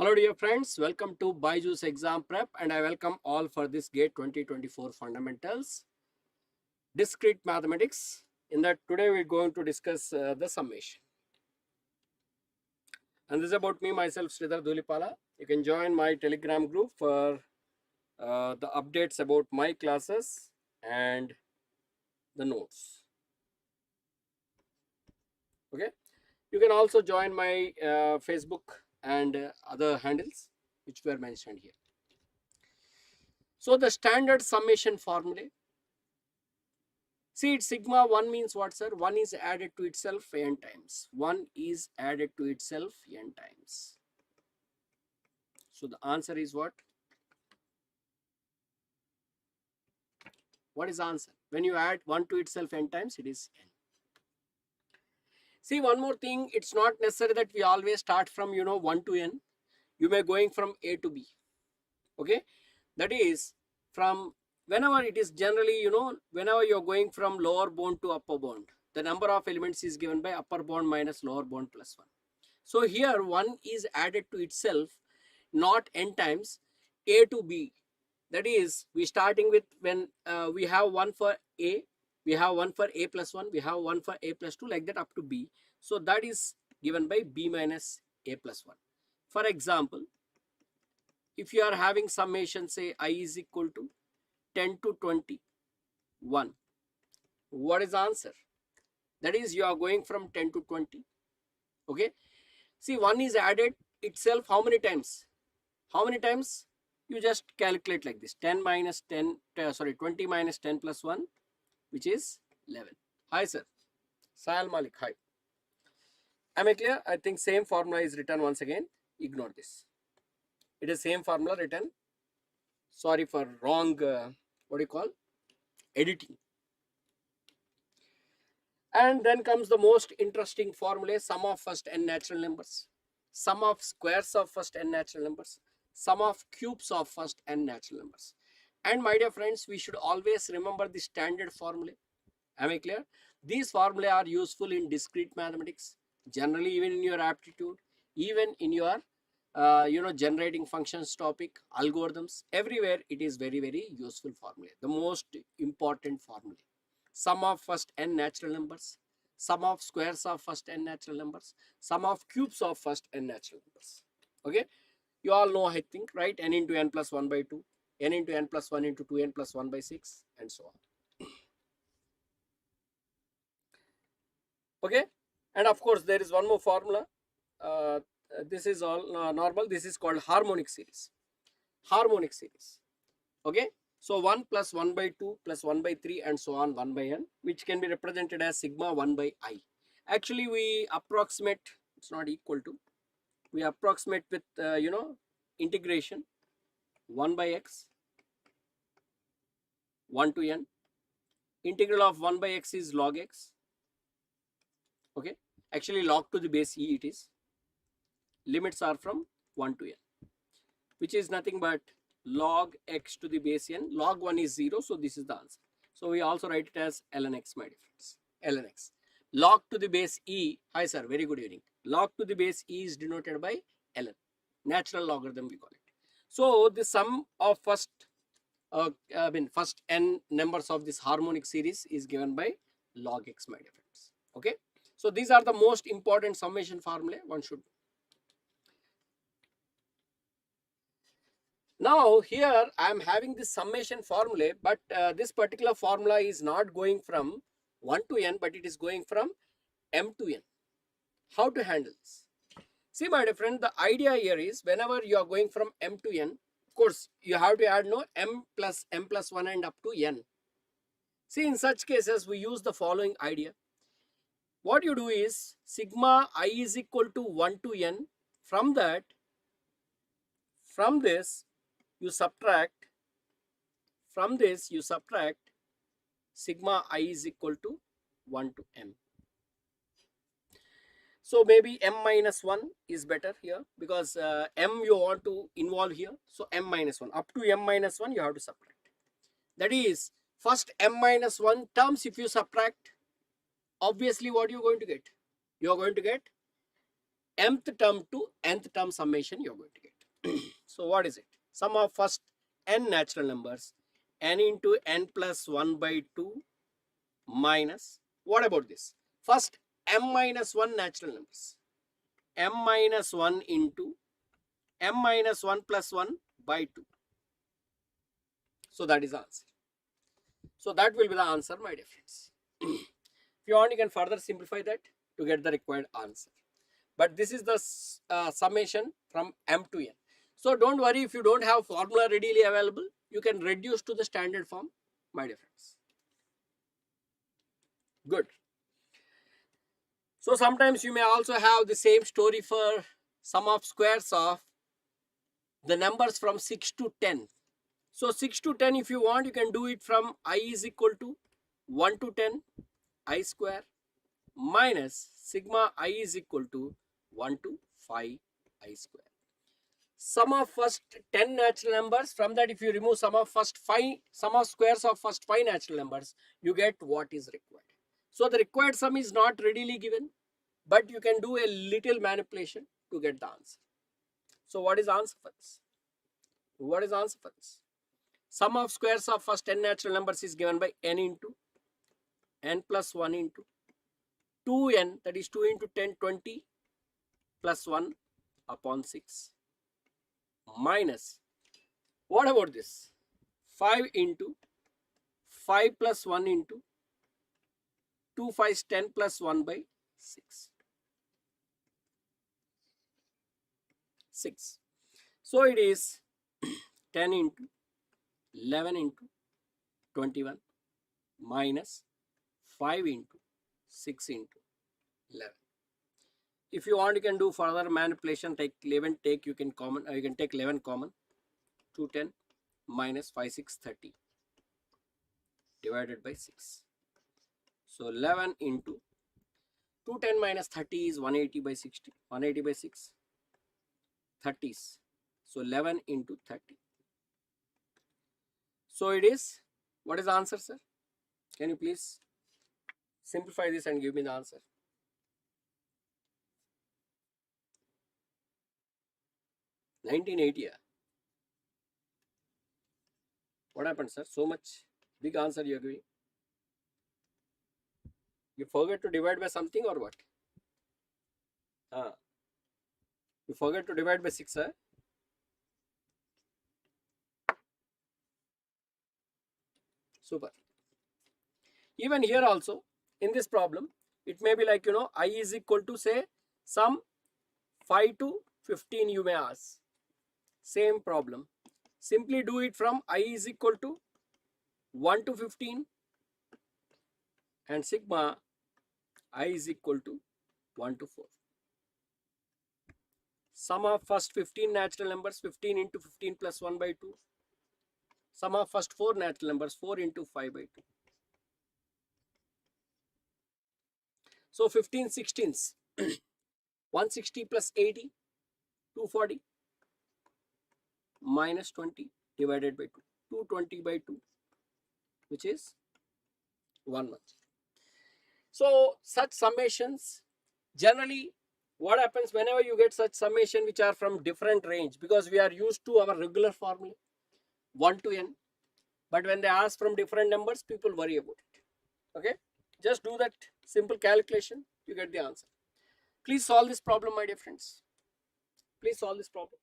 Hello dear friends, welcome to BYJU'S exam prep and I welcome all for this GATE 2024 fundamentals discrete mathematics. In that today we're going to discuss the summation. And this is about me myself Sridhar Dhulipala. You can join my telegram group for the updates about my classes and the notes. Okay, you can also join my Facebook and other handles which were mentioned here. So the standard summation formula. See, sigma 1 means what, sir? 1 is added to itself n times. 1 is added to itself n times. So the answer is what? What is the answer? When you add 1 to itself n times, it is n. See, one more thing, it's not necessary that we always start from, 1 to n. You may going from A to B. Okay? That is, from whenever it is generally, whenever you're going from lower bound to upper bound, the number of elements is given by upper bound minus lower bound plus 1. So here 1 is added to itself, not n times, A to B. That is, we starting with when we have 1 for A, we have 1 for A plus 1, we have 1 for A plus 2, like that up to B. So that is given by B minus A plus 1. For example, if you are having summation, say I is equal to 10 to 21, what is the answer? That is, you are going from 10 to 20. Okay. See, 1 is added itself how many times? How many times? You just calculate like this. 20 minus 10 plus 1, which is 11. Hi, sir. Sahil Malik, hi. Am I clear? I think same formula is written once again. Ignore this. It is same formula written. Sorry for wrong, what do you call? Editing. And then comes the most interesting formula, sum of first n natural numbers, sum of squares of first n natural numbers, sum of cubes of first n natural numbers. And my dear friends, we should always remember the standard formula. Am I clear? These formulae are useful in discrete mathematics, generally even in your aptitude, even in your generating functions topic, algorithms, everywhere it is very, very useful formula. The most important formula. Sum of first n natural numbers, sum of squares of first n natural numbers, sum of cubes of first n natural numbers. Okay, you all know, I think, right? N into n plus 1 by 2, n into n plus 1 into 2n plus 1 by 6, and so on. Okay, and of course there is one more formula. This is all normal. This is called harmonic series. Harmonic series. Okay. So 1 plus 1 by 2 plus 1 by 3 and so on 1 by n, which can be represented as sigma 1 by I. Actually, we approximate, it's not equal to, we approximate with, integration 1 by x, 1 to n. Integral of 1 by x is log x. Okay. Actually, log to the base e it is. Limits are from 1 to n, which is nothing but log x to the base n. Log 1 is 0, so this is the answer. So we also write it as ln x, my dear friends. Ln x. Log to the base e. Hi sir, very good evening. Log to the base e is denoted by ln. Natural logarithm we call it. So the sum of first n numbers of this harmonic series is given by log x, my dear friends. Okay. So these are the most important summation formula one should know. Now here I am having this summation formula, but this particular formula is not going from 1 to n, but it is going from m to n. How to handle this? See, my dear friend, the idea here is whenever you are going from m to n, of course, you have to add m plus 1 and up to n. See, in such cases, we use the following idea. What you do is sigma I is equal to 1 to n. From this, you subtract, sigma I is equal to 1 to m. So maybe m minus 1 is better here because m you want to involve here. So m minus 1, up to m minus 1 you have to subtract. That is, first m minus 1 terms if you subtract, obviously what you are going to get? You are going to get mth term to nth term summation you are going to get. So what is it? Sum of first n natural numbers, n into n plus 1 by 2 minus, what about this? First m minus 1 natural numbers, m minus 1 into m minus 1 plus 1 by 2. So that is the answer. So that will be the answer, my dear friends. If you want, you can further simplify that to get the required answer. But this is the summation from m to n. So don't worry if you don't have formula readily available. You can reduce to the standard form, my dear friends. Good. So sometimes you may also have the same story for sum of squares of the numbers from 6 to 10. So 6 to 10, if you want, you can do it from I is equal to 1 to 10 I square minus sigma I is equal to 1 to 5 I square. Sum of first 10 natural numbers, from that if you remove sum of squares of first 5 natural numbers, you get what is required. So the required sum is not readily given, but you can do a little manipulation to get the answer. So what is the answer for this? What is the answer for this? Sum of squares of first 10 natural numbers is given by n into n plus 1 into 2n, that is 2 into 10, 20 plus 1 upon 6 minus, what about this? 5 into 5 plus 1 into 2 5 is 10 plus 1 by 6. 6. So it is 10 into 11 into 21 minus 5 into 6 into 11. If you want, you can do further manipulation. Take 11. You can take 11 common. 210 minus 5 6 30 divided by 6. So 11 into 210 minus 30 is 180 by 60. 180 by 6 30s. So 11 into 30. So it is, what is the answer, sir? Can you please simplify this and give me the answer? 1980. What happened, sir? So much big answer you are giving. You forget to divide by something or what? You forget to divide by 6, sir. Super. Even here also, in this problem, it may be like, I is equal to, say, some 5 to 15 you may ask. Same problem. Simply do it from I is equal to 1 to 15 and sigma I is equal to 1 to 4. Sum of first 15 natural numbers, 15 into 15 plus 1 by 2. Sum of first 4 natural numbers, 4 into 5 by 2. So 15 16s, 160 plus 80, 240 minus 20 divided by 2. 220 by 2, which is 110. So such summations, generally what happens whenever you get such summation which are from different range, because we are used to our regular formula 1 to n, but when they ask from different numbers, people worry about it. Okay, just do that simple calculation, you get the answer. Please solve this problem, my dear friends. Please solve this problem.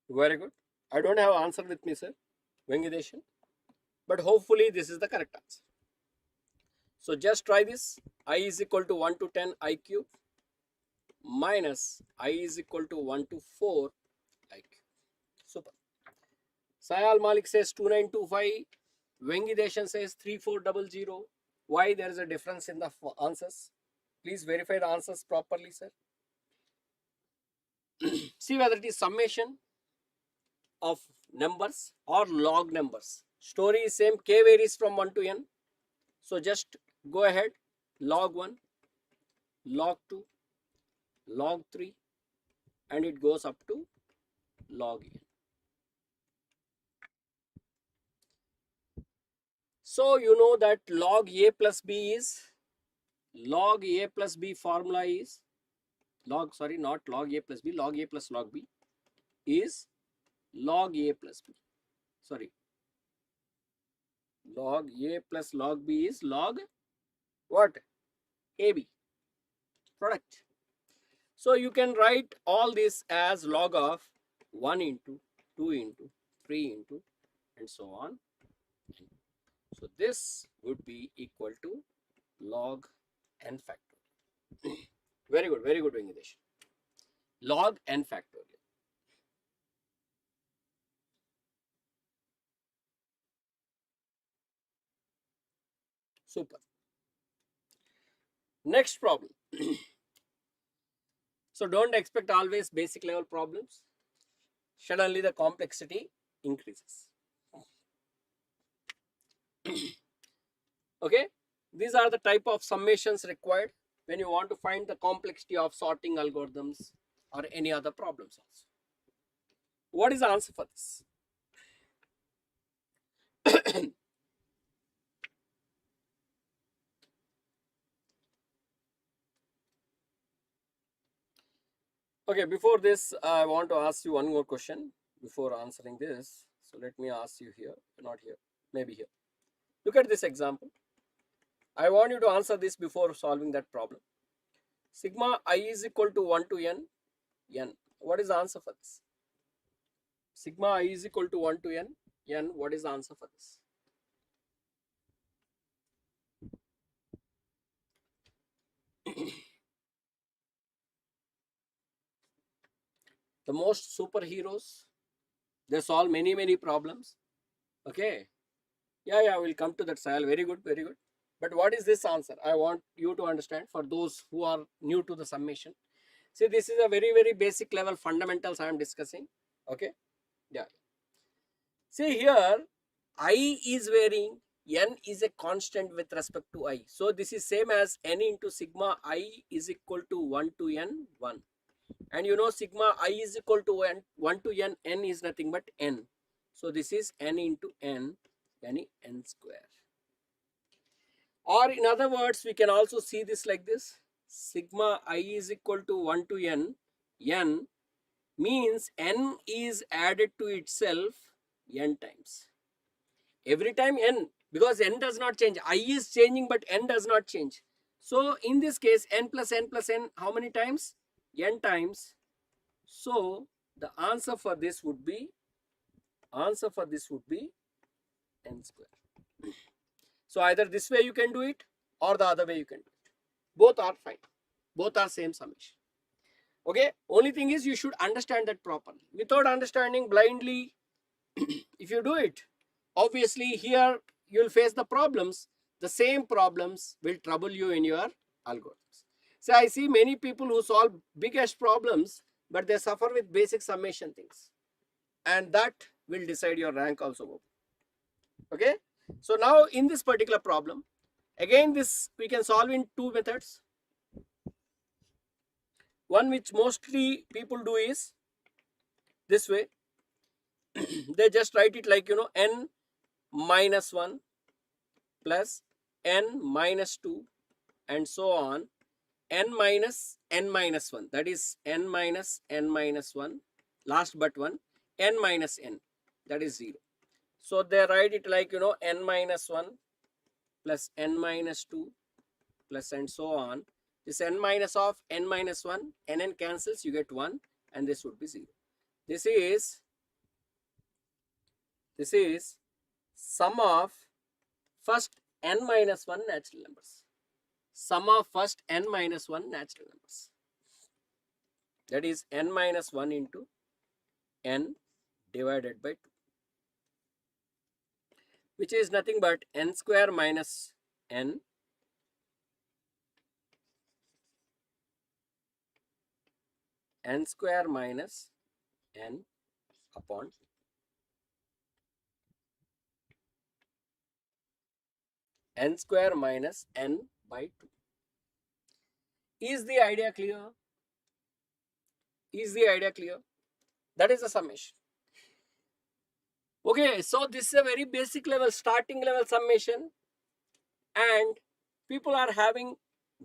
Very good. I don't have answer with me, sir. Venkateshan. but hopefully this is the correct answer. So just try this. I is equal to 1 to 10 I cube minus I is equal to 1 to 4 I cube. Super. Sayal Malik says 2925. Vengideshan says 3400. Why there is a difference in the answers? Please verify the answers properly, sir. See whether it is summation of numbers or log numbers. Story is same. K varies from 1 to n. So just go ahead. Log 1, log 2, log 3, and it goes up to log n. So you know that log a plus b is, log a plus b formula is, log a plus b, log a plus log b is log a plus b. Sorry. Log a plus log b is log what? AB. Product. So you can write all this as log of 1 into 2 into 3 into and so on. So this would be equal to log n factorial. Very good, Venkatesh. Log n factorial. Super. Next problem. So don't expect always basic level problems. Suddenly the complexity increases. Okay, these are the type of summations required when you want to find the complexity of sorting algorithms or any other problems also. What is the answer for this? Okay, before this, I want to ask you one more question before answering this. So let me ask you here, not here, maybe here. Look at this example. I want you to answer this before solving that problem. Sigma I is equal to 1 to n. What is the answer for this? Sigma I is equal to 1 to n. What is the answer for this? The most superheroes, they solve many problems. Okay. Yeah, we'll come to that, Sahil. Very good. But what is this answer? I want you to understand for those who are new to the summation. See, this is a very basic level fundamentals I am discussing. Okay. Yeah. See here, I is varying, n is a constant with respect to I. So this is same as n into sigma I is equal to 1 to n 1. And you know sigma I is equal to 1 to n is nothing but n. So this is n into n, yani n square. Or in other words, we can also see this like this. Sigma I is equal to 1 to n means n is added to itself n times. Every time n, because n does not change. I is changing but n does not change. So in this case, n plus n plus n, how many times? N times. So the answer for this would be n square. So either this way you can do it or the other way you can do it. Both are fine. Both are same summation. Okay. Only thing is you should understand that properly. Without understanding blindly, if you do it, obviously here you will face the problems. The same problems will trouble you in your algorithms. So I see many people who solve biggest problems, but they suffer with basic summation things. And that will decide your rank also. Okay. So now in this particular problem, again this we can solve in two methods. One which mostly people do is this way. They just write it like, n minus 1 plus n minus 2 and so on, n minus 1, that is n minus 1, last but 1, n minus n, that is 0. So they write it like, n minus 1 plus n minus 2 plus and so on. This n minus of n minus 1, n cancels, you get 1 and this would be 0. This is sum of first n minus 1 natural numbers. Sum of first n minus 1 natural numbers. That is n minus 1 into n divided by 2, which is nothing but n square minus n square minus n upon 2. N square minus n by 2. Is the idea clear? Is the idea clear? That is the summation. Okay, so this is a very basic level, starting level summation, and people are having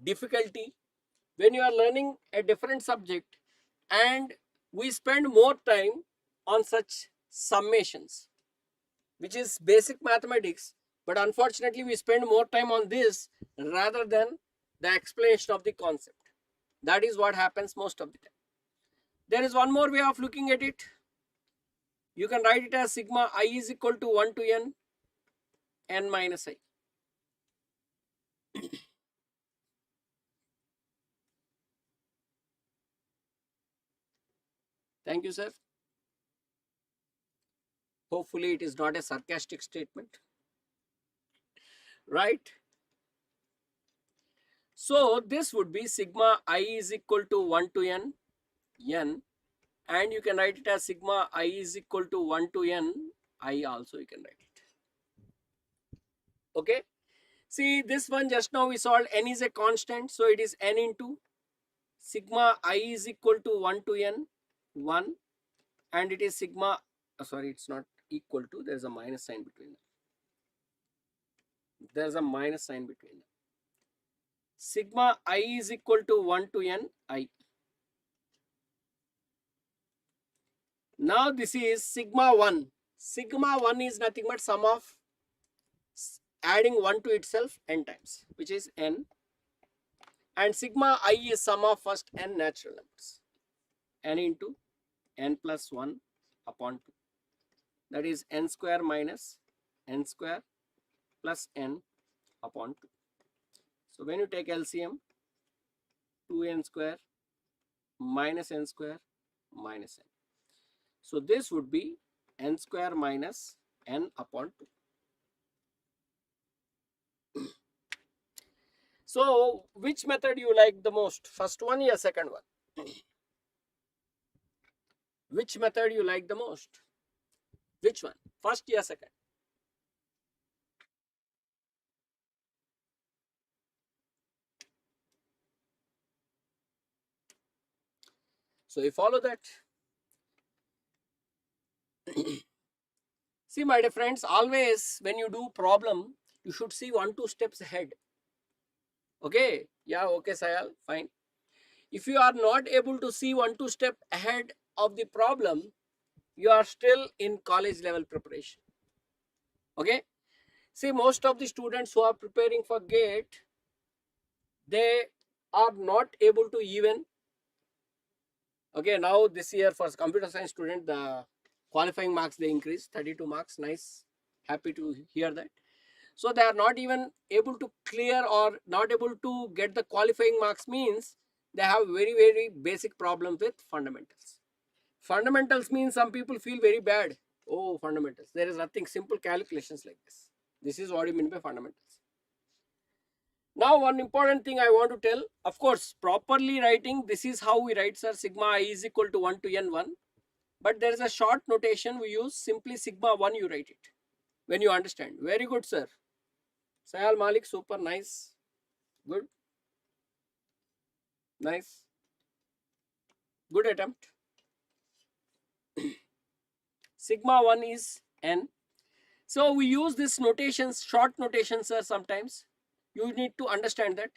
difficulty when you are learning a different subject and we spend more time on such summations, which is basic mathematics, but unfortunately we spend more time on this rather than the explanation of the concept. That is what happens most of the time. There is one more way of looking at it. You can write it as sigma I is equal to 1 to n minus I. Thank you, sir. Hopefully it is not a sarcastic statement. Right? So this would be sigma I is equal to 1 to n, and you can write it as sigma I is equal to 1 to n, I also you can write it. Okay? See, this one just now we solved, n is a constant, so it is n into sigma I is equal to 1 to n, 1, and it is sigma, sorry, it's not equal to, there is a minus sign between them. There is a minus sign between them. Sigma I is equal to 1 to n, I. Now this is sigma 1. Sigma 1 is nothing but sum of adding 1 to itself n times, which is n. And sigma I is sum of first n natural numbers, n into n plus 1 upon 2. That is n square minus n square plus n upon 2. So when you take LCM, 2n square minus n square minus n. So this would be n square minus n upon 2. So which method you like the most? First one or second one? Which method you like the most? Which one? First or second? So you follow that. See, my dear friends, always when you do problem, you should see 1-2 steps ahead. Okay? Yeah, okay, Sayal, fine. If you are not able to see 1-2 step ahead of the problem, you are still in college level preparation. Okay? See, most of the students who are preparing for GATE, they are not able to even, okay, now this year for computer science student, the qualifying marks they increased, 32 marks, nice, happy to hear that. So they are not even able to clear or not able to get the qualifying marks, means they have very basic problem with fundamentals. Fundamentals means some people feel very bad. Oh, fundamentals. There is nothing, simple calculations like this. This is what you mean by fundamentals. Now one important thing I want to tell, of course, properly writing, this is how we write, sir, sigma I is equal to 1 to n1. But there is a short notation we use, simply sigma 1 you write it when you understand. Very good, sir. Sayal Malik, super nice. Good. Nice. Good attempt. Sigma 1 is n. So we use this notations, short notations, sir, sometimes. You need to understand that.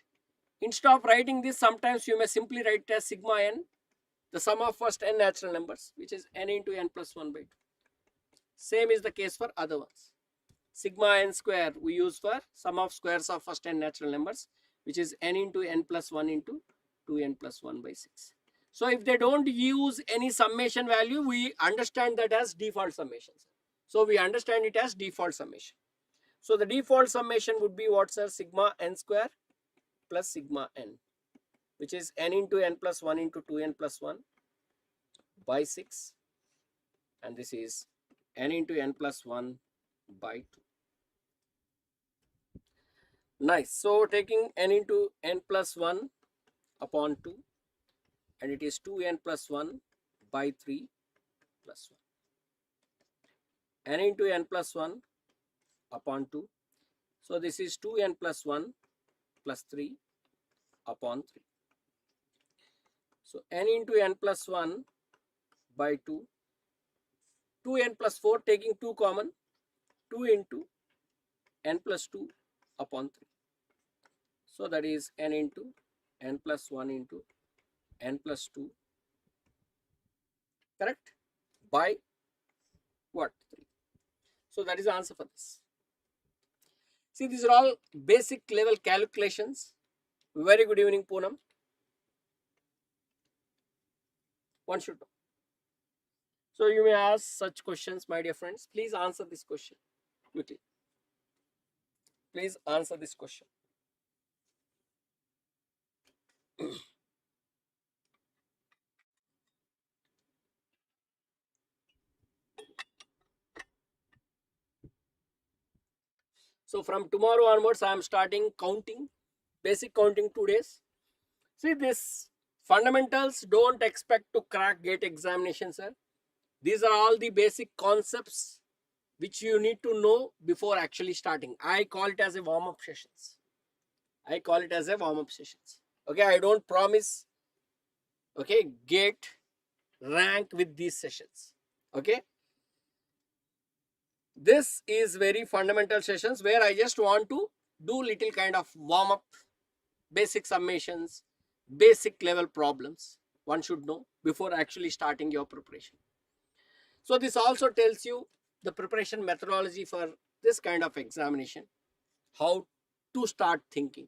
Instead of writing this, sometimes you may simply write as sigma n, the sum of first n natural numbers, which is n into n plus 1 by 2. Same is the case for other ones. Sigma n square we use for sum of squares of first n natural numbers, which is n into n plus 1 into 2n plus 1 by 6. So if they don't use any summation value, we understand that as default summations. So we understand it as default summation. So the default summation would be what, sir? Sigma n square plus sigma n, which is n into n plus 1 into 2n plus 1 by 6, and this is n into n plus 1 by 2. Nice. So taking n into n plus 1 upon 2, and it is 2n plus 1 by 3 plus 1. n into n plus 1 upon 2. So this is 2n plus 1 plus 3 upon 3. So n into n plus 1 by 2. 2n plus 4, taking 2 common, 2 into n plus 2 upon 3. So that is n into n plus 1 into n plus 2, correct, by what? 3. So that is the answer for this. See, these are all basic level calculations. Very good evening, Poonam. One should know. So you may ask such questions, my dear friends. Please answer this question quickly. Please answer this question. So from tomorrow onwards, I am starting counting, basic counting 2 days. See, this fundamentals, don't expect to crack gate examination, sir. These are all the basic concepts which you need to know before actually starting. I call it as a warm-up sessions. I call it as a warm-up sessions. Okay, I don't promise, okay, gate rank with these sessions. Okay, this is very fundamental sessions where I just want to do little kind of warm-up, basic summations, basic level problems one should know before actually starting your preparation. So this also tells you the preparation methodology for this kind of examination, how to start thinking.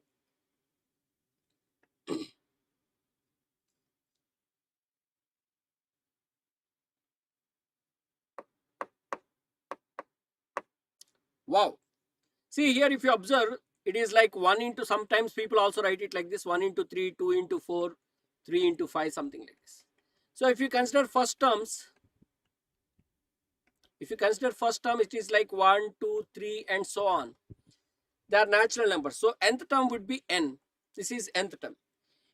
Wow. See here, if you observe, it is like 1 into, sometimes people also write it like this, 1 into 3, 2 into 4, 3 into 5, something like this. So if you consider first terms, it is like 1, 2, 3 and so on. They are natural numbers. So nth term would be n. This is nth term.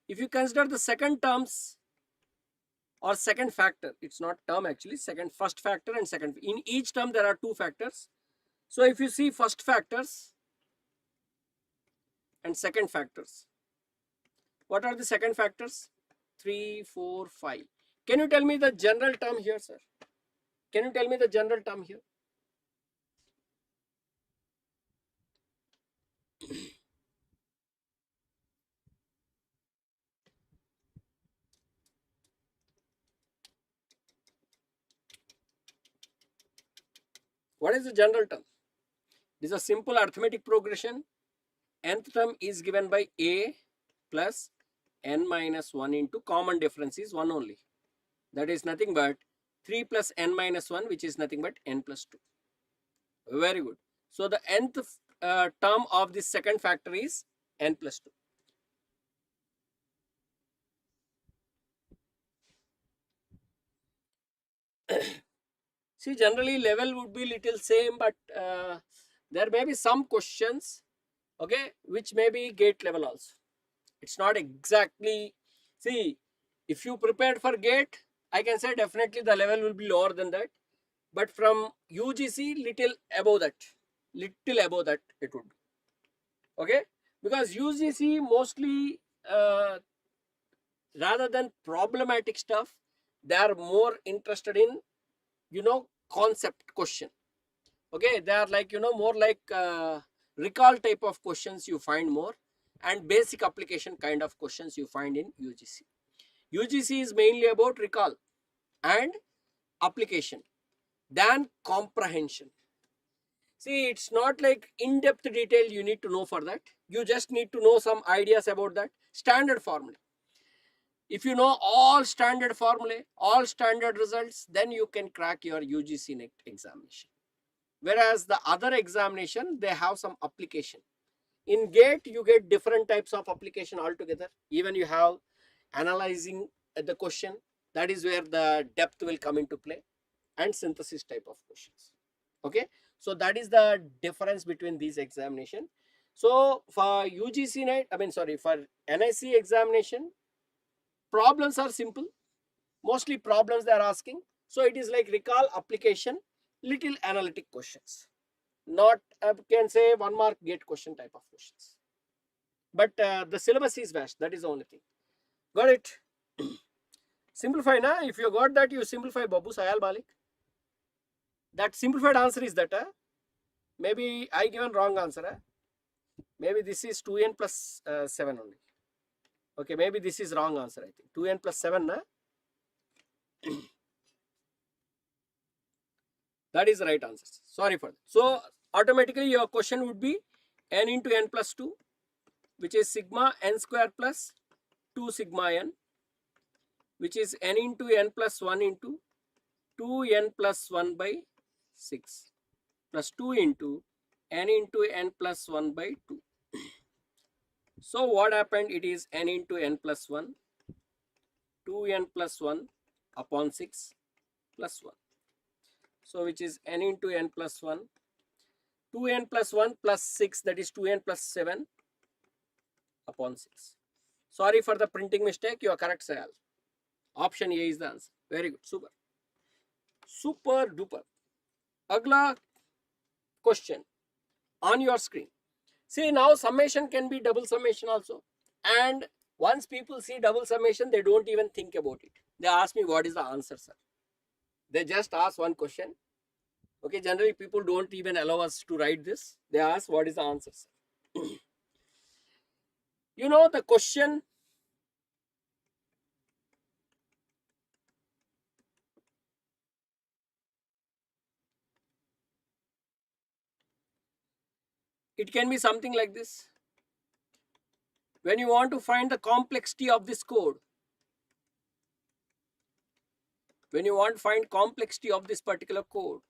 If you consider the second terms or second factor, it's not term actually, first factor and second. In each term there are 2 factors. So if you see first factors and second factors, what are the second factors? 3, 4, 5. Can you tell me the general term here, sir? Can you tell me the general term here? What is the general term? This is a simple arithmetic progression. Nth term is given by a plus n minus 1 into common difference is 1 only. That is nothing but 3 plus n minus 1, which is nothing but n plus 2. Very good. So the nth term of this second factor is n plus 2. See, generally level would be little same, but there may be some questions, okay, which may be gate level also. It's not exactly, see, if you prepared for gate, I can say definitely the level will be lower than that. But from UGC, little above that it would be. Okay, because UGC mostly, rather than problematic stuff, they are more interested in, concept question. Okay, they are like, more like recall type of questions you find more, and basic application kind of questions you find in UGC. UGC is mainly about recall and application than comprehension. See, it's not like in-depth detail you need to know for that. You just need to know some ideas about that. Standard formula. If you know all standard formulae, all standard results, then you can crack your UGC NET examination. Whereas the other examination, they have some application. In GATE, you get different types of application altogether. Even you have analyzing the question, that is where the depth will come into play, and synthesis type of questions. Okay, so that is the difference between these examination. So for UGC night, for NIC examination, problems are simple. Mostly problems they are asking. So it is like recall, application, little analytic questions. Not can say 1 mark GATE question type of questions. But the syllabus is vast. That is the only thing. Got it? Simplify na. If you got that, you simplify Babu Sayal Balik. That simplified answer is that. Maybe I given wrong answer. Maybe this is 2n plus 7 only. Okay, maybe this is wrong answer. I think 2n plus 7 na. That is the right answer. Sorry for that. So automatically your question would be n into n plus 2, which is sigma n square plus 2 sigma n, which is n into n plus 1 into 2n plus 1 by 6 plus 2 into n plus 1 by 2. So what happened? It is n into n plus 1, 2n plus 1 upon 6 plus 1. So which is n into n plus 1, 2n plus 1 plus 6, that is 2n plus 7 upon 6. Sorry for the printing mistake, you are correct, Sayal. Option A is the answer. Very good, super. Super duper. Agla question on your screen. See, now summation can be double summation also. And once people see double summation, they don't even think about it. They ask me, what is the answer, sir? They just ask one question. Okay, generally people don't even allow us to write this. They ask, what is the answer, sir? You know the question. It can be something like this. When you want to find the complexity of this code, when you want to find complexity of this particular code,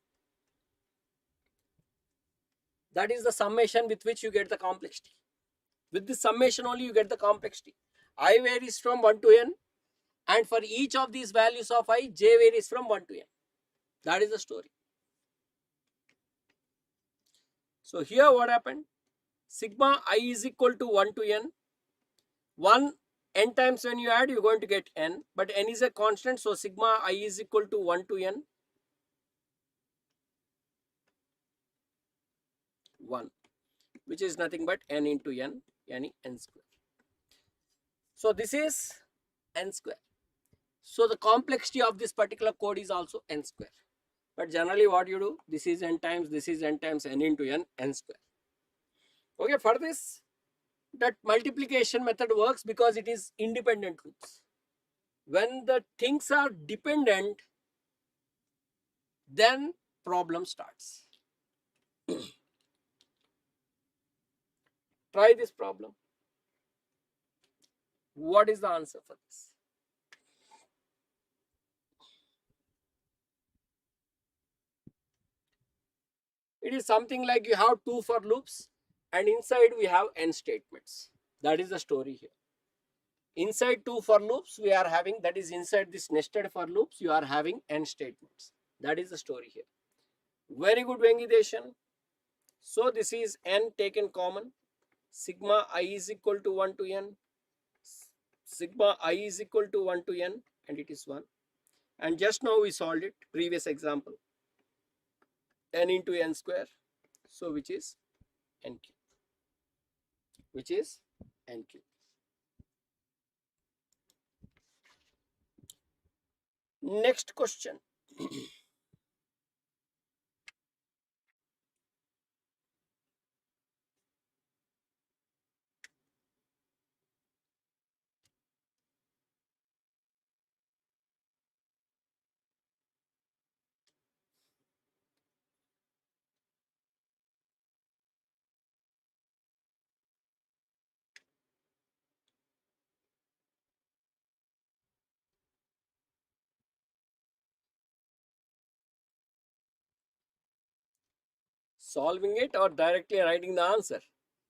that is the summation with which you get the complexity. With this summation only you get the complexity. I varies from 1 to n, and for each of these values of I, j varies from 1 to n. That is the story. So here what happened? Sigma I is equal to 1 to n. 1 n times when you add, you're going to get n, but n is a constant, so sigma I is equal to 1 to n 1, which is nothing but n into n, yani n square. So this is n square. So the complexity of this particular code is also n square. But generally what you do, this is n times, this is n times n into n, n square. Okay, for this, that multiplication method works because it is independent loops. When the things are dependent, then problem starts. Try this problem. What is the answer for this? It is something like you have 2 for loops and inside we have n statements. That is the story here. Inside 2 for loops we are having, that is inside this nested for loops you are having n statements. That is the story here. Very good, Venkiteshan. So this is n taken common. Sigma I is equal to 1 to n. Sigma I is equal to 1 to n, and it is 1. And just now we solved it, previous example. N into n square. So which is n cube. Which is n cube. Next question. Solving it or directly writing the answer.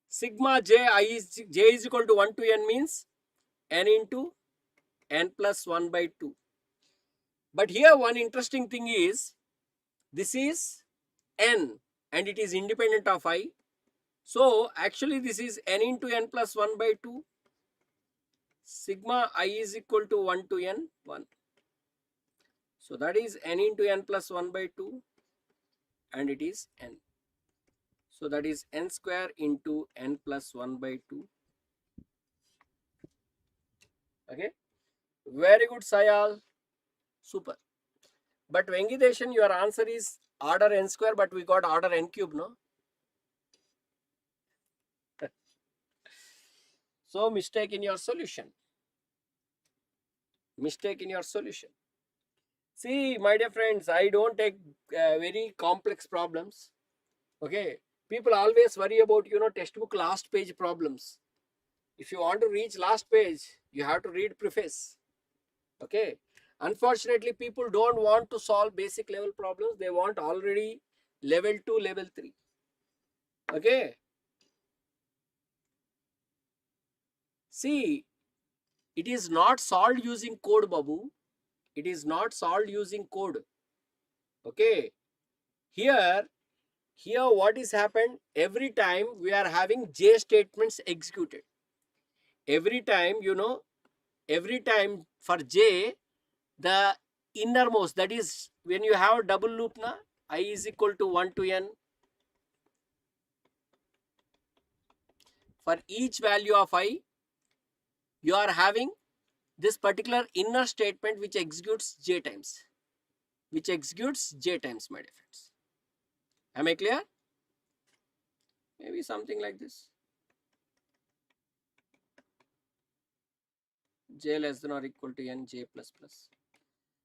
Sigma j is equal to 1 to n means n into n plus 1 by 2. But here one interesting thing is, this is n and it is independent of I. So actually this is n into n plus 1 by 2. Sigma I is equal to 1 to n 1. So that is n into n plus 1 by 2 and it is n. So that is n square into n plus 1 by 2. Okay. Very good, Sayal. Super. But Venkiteshan, your answer is order n square, but we got order n cube, no? So mistake in your solution. Mistake in your solution. See, my dear friends, I don't take very complex problems. Okay. People always worry about, textbook last page problems. If you want to reach last page, you have to read preface. Okay. Unfortunately, people don't want to solve basic level problems. They want already level 2, level 3. Okay. See, it is not solved using code, Babu. It is not solved using code. Okay. Here what is happened, every time we are having J statements executed. Every time, every time for J, the innermost, that is when you have double loop, na, I is equal to 1 to n. For each value of I, you are having this particular inner statement which executes J times. Which executes J times, my dear friends. Am I clear? Maybe something like this. J less than or equal to n, J plus plus.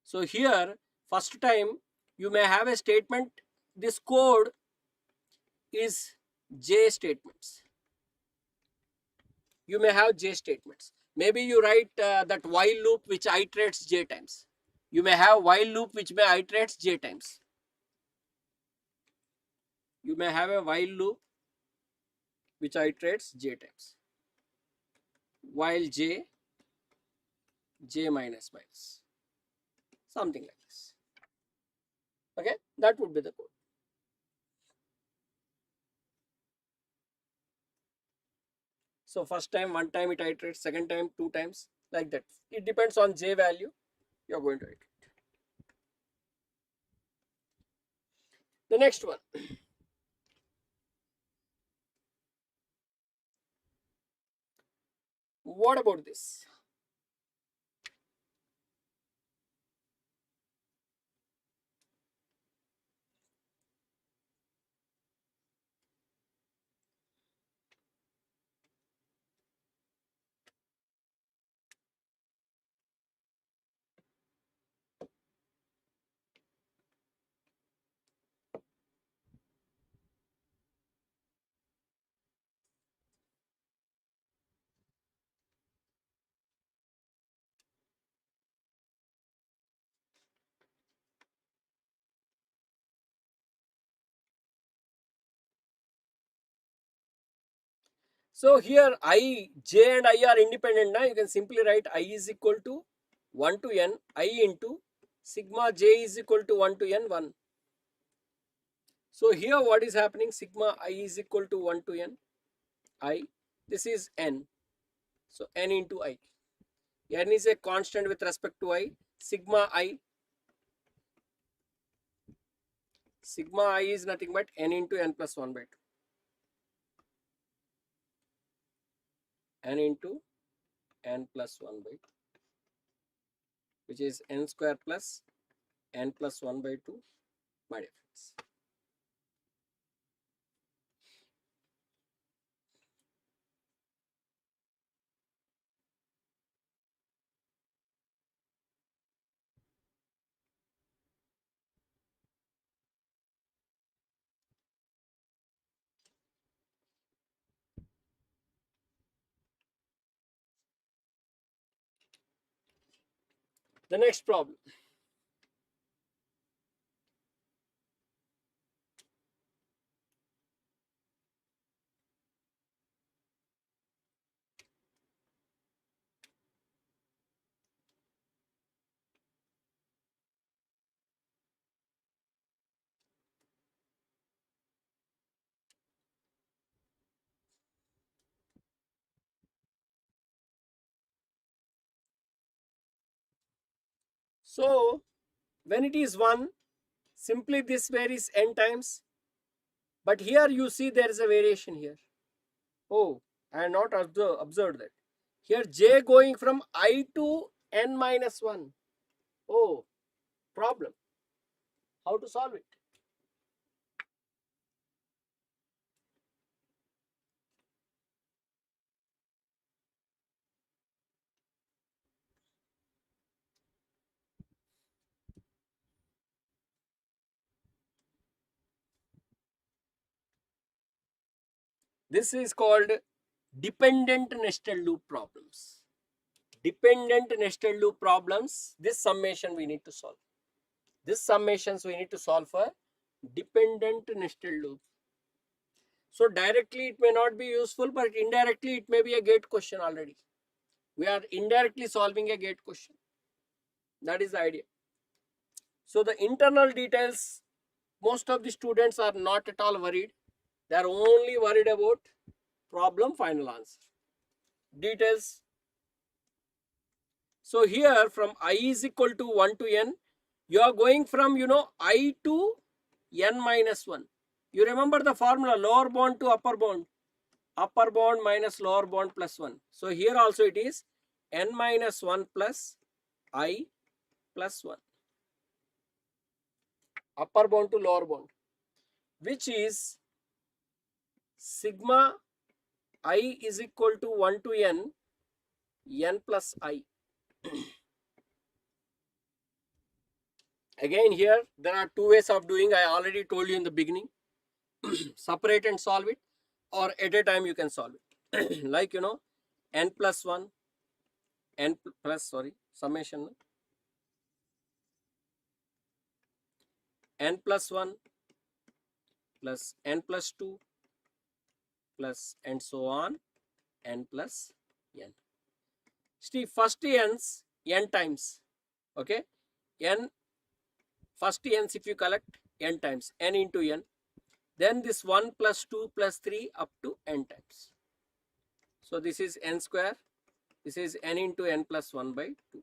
So here, first time, you may have a statement, this code is J statements. You may have J statements. Maybe you write that while loop which iterates J times. You may have while loop which may iterates J times. You may have a while loop which iterates J times. While J minus minus. Something like this. Okay, that would be the code. So first time, one time it iterates, second time, 2 times, like that. It depends on J value you are going to iterate. The next one. What about this? So here J and I are independent. Now you can simply write I is equal to 1 to n, I into sigma J is equal to 1 to n 1. So here what is happening, sigma I is equal to 1 to n, I, this is n. So n into I. N is a constant with respect to I. Sigma I is nothing but n into n plus 1 by 2. N into n plus 1 by 2, which is n square plus n plus 1 by 2, my dear friends. The next problem. So when it is 1, simply this varies n times. But here you see there is a variation here. Oh, I have not observed that. Here j going from I to n minus 1. Oh, problem. How to solve it? This is called dependent nested loop problems. Dependent nested loop problems, this summation we need to solve. This summations we need to solve for dependent nested loop. So directly it may not be useful, but indirectly it may be a gate question already. We are indirectly solving a gate question. That is the idea. So the internal details, most of the students are not at all worried. They are only worried about problem, final answer. Details. So here from I is equal to 1 to n, you are going from I to n minus 1. You remember the formula, lower bound to upper bound. Upper bound minus lower bound plus 1. So here also it is n minus 1 plus I plus 1. Upper bound to lower bound, which is sigma I is equal to 1 to n, n plus I. Again here there are two ways of doing. I already told you in the beginning. Separate and solve it, or at a time you can solve it. Like n plus 1, n plus summation, n plus 1 plus n plus 2 plus and so on, n plus n. See, first n's n times. Okay, n first n's if you collect n times, n into n, then this 1 plus 2 plus 3 up to n times. So this is n square, this is n into n plus 1 by 2,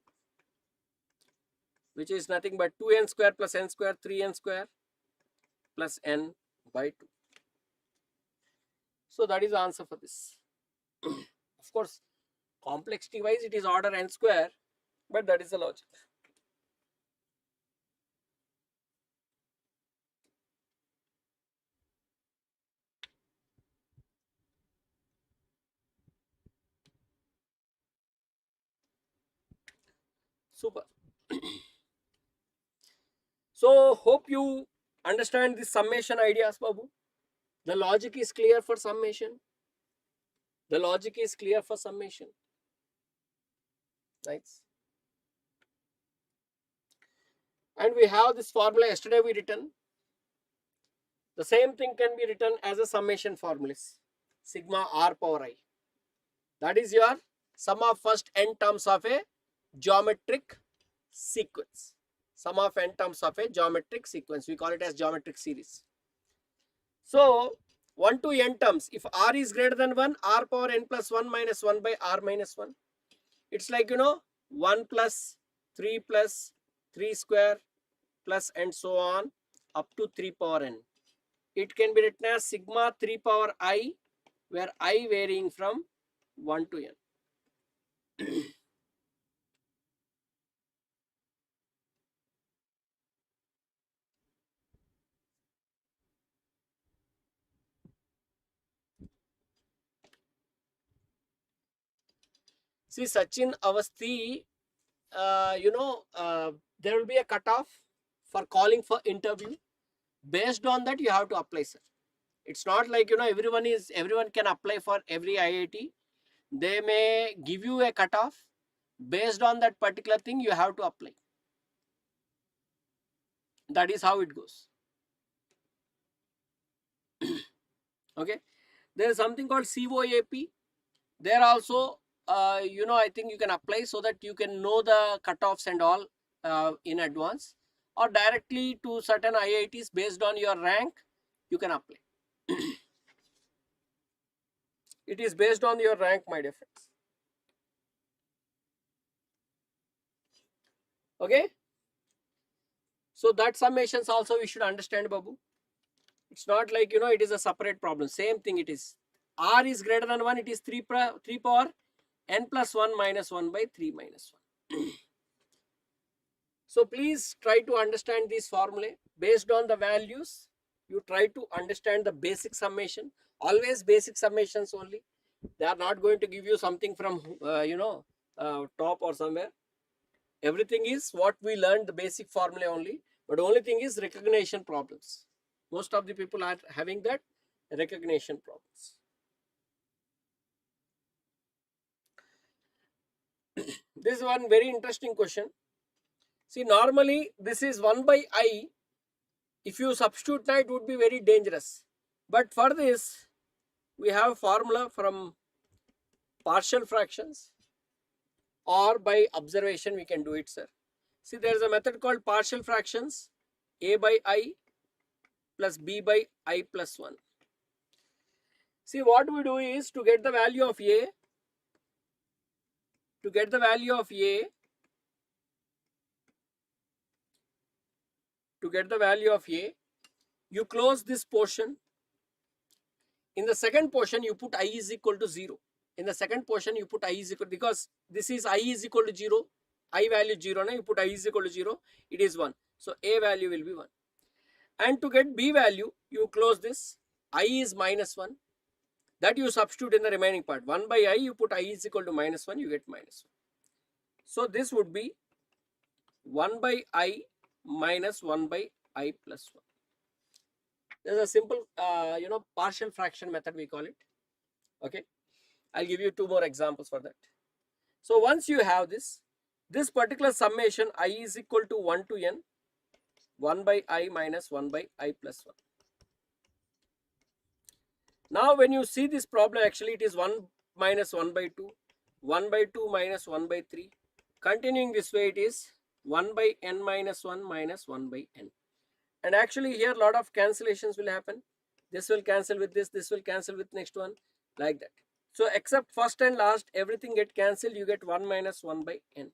which is nothing but 2n square plus n square, 3n square plus n by 2. So that is the answer for this. Of course, complexity wise it is order n square, but that is the logic. Super. So hope you understand this summation ideas, Babu. The logic is clear for summation. The logic is clear for summation. Nice. And we have this formula yesterday we written. The same thing can be written as a summation formulas. Sigma r power I. That is your sum of first n terms of a geometric sequence. Sum of n terms of a geometric sequence. We call it as geometric series. So 1 to n terms, if r is greater than 1, r power n plus 1 minus 1 by r minus 1. It's like 1 plus 3 plus 3 square plus and so on up to 3 power n. It can be written as sigma 3 power I, where I varying from 1 to n. See, Sachin Avasthi, there will be a cutoff for calling for interview. Based on that, you have to apply, sir. It's not like everyone can apply for every IIT. They may give you a cutoff. Based on that particular thing, you have to apply. That is how it goes. Okay. There is something called COAP. There also, I think you can apply so that you can know the cutoffs and all in advance, or directly to certain IITs based on your rank, you can apply. It is based on your rank, my dear friends. Okay. So that summations also we should understand, Babu. It's not like, it is a separate problem. Same thing it is. R is greater than 1, it is 3 power n plus 1 minus 1 by 3 minus 1. So please try to understand these formulae. Based on the values, you try to understand the basic summation. Always basic summations only. They are not going to give you something from, top or somewhere. Everything is what we learned, the basic formula only. But only thing is recognition problems. Most of the people are having that recognition problems. This is one very interesting question. See, normally this is 1 by I. If you substitute now, it would be very dangerous. But for this, we have a formula from partial fractions, or by observation we can do it, sir. See, there is a method called partial fractions, a by I plus b by I plus 1. See, what we do is to get the value of a, you close this portion. In the second portion, you put I is equal to 0. In the second portion, you put I is equal, because this is I is equal to 0. I value 0, now you put I is equal to 0, it is 1. So a value will be 1. And to get b value, you close this. I is minus 1. That you substitute in the remaining part. 1 by I, you put I is equal to minus 1, you get minus 1. So this would be 1 by I minus 1 by I plus 1. There's a simple, partial fraction method we call it. Okay. I'll give you 2 more examples for that. So once you have this particular summation, I is equal to 1 to n, 1 by I minus 1 by I plus 1. Now when you see this problem, actually it is 1 minus 1 by 2, 1 by 2 minus 1 by 3. Continuing this way, it is 1 by n minus 1 minus 1 by n. And actually here a lot of cancellations will happen. This will cancel with this will cancel with next one, like that. So except first and last, everything get cancelled, you get 1 minus 1 by n.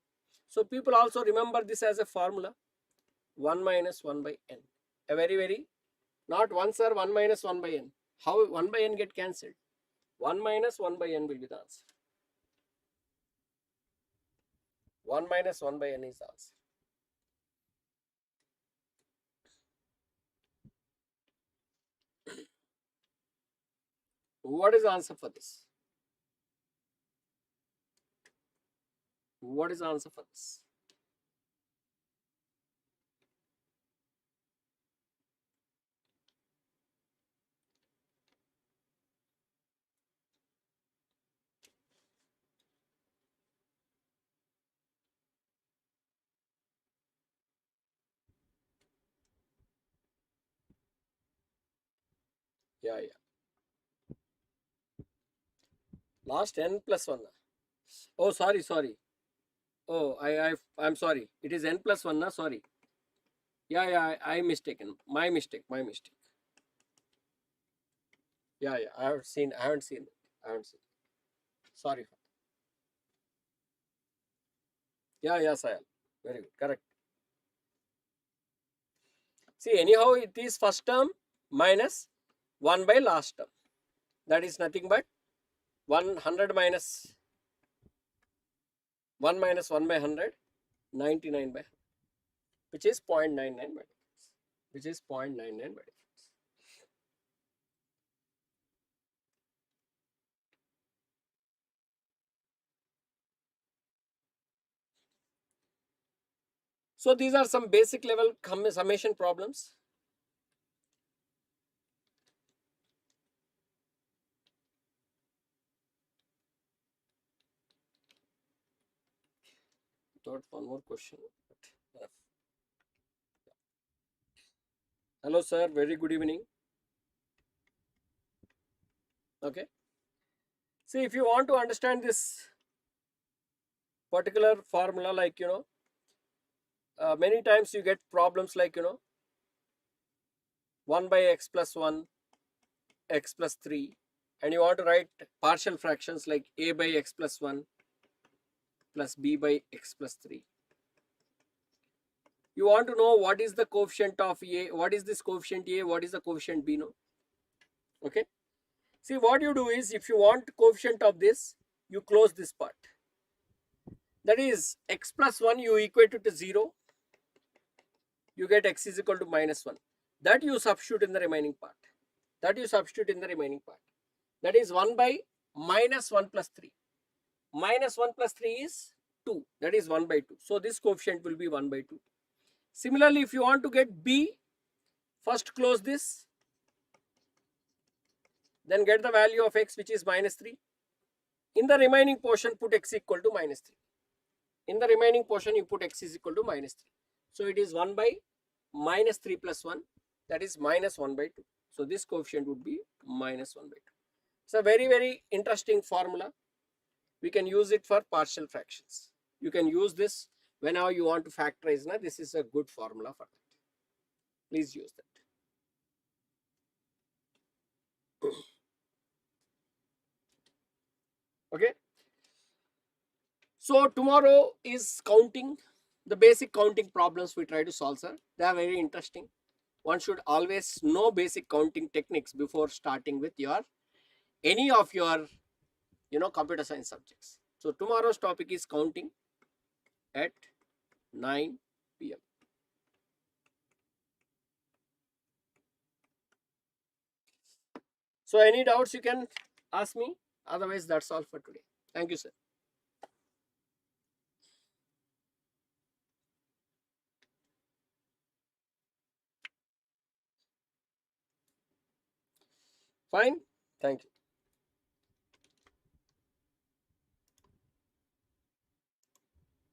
So people also remember this as a formula, 1 minus 1 by n. A very, not 1 sir, 1 minus 1 by n. How 1 by n get cancelled? 1 minus 1 by n will be the answer. 1 minus 1 by n is the answer. What is the answer for this? What is the answer for this? Yeah. Last n plus 1. Oh, sorry. Oh, I'm sorry. It is n plus 1, na? Sorry. Yeah, I mistaken. My mistake. Yeah, I haven't seen it. Sorry. Yeah, Sayal. Very good. Correct. See, anyhow, it is first term minus 1 by last term. That is nothing but 100 minus 1 minus 1 by 100, 99 by 100, which is 0.99 by difference. So these are some basic level summation problems. Thought one more question. Hello sir, very good evening. Okay. See, if you want to understand this particular formula, like many times you get problems like 1 by x plus 1, x plus 3, and you want to write partial fractions like a by x plus 1 plus b by x plus 3. You want to know what is the coefficient of A, what is this coefficient A, what is the coefficient B, no? Okay. See, what you do is, if you want coefficient of this, you close this part. That is x plus 1, you equate it to 0. You get x is equal to minus 1. That you substitute in the remaining part. That is 1 by minus 1 plus 3. Minus 1 plus 3 is 2. That is 1 by 2. So this coefficient will be 1 by 2. Similarly, if you want to get B, first close this. Then get the value of x, which is minus 3. In the remaining portion, put x equal to minus 3. In the remaining portion, you put x is equal to minus 3. So it is 1 by minus 3 plus 1. That is minus 1 by 2. So this coefficient would be minus 1 by 2. It's a very, very interesting formula. We can use it for partial fractions. You can use this whenever you want to factorize. Now, this is a good formula for that. Please use that. Okay. So tomorrow is counting. The basic counting problems we try to solve, sir. They are very interesting. One should always know basic counting techniques before starting with any of your computer science subjects. So tomorrow's topic is counting at 9 p.m. So any doubts you can ask me. Otherwise, that's all for today. Thank you, sir. Fine. Thank you.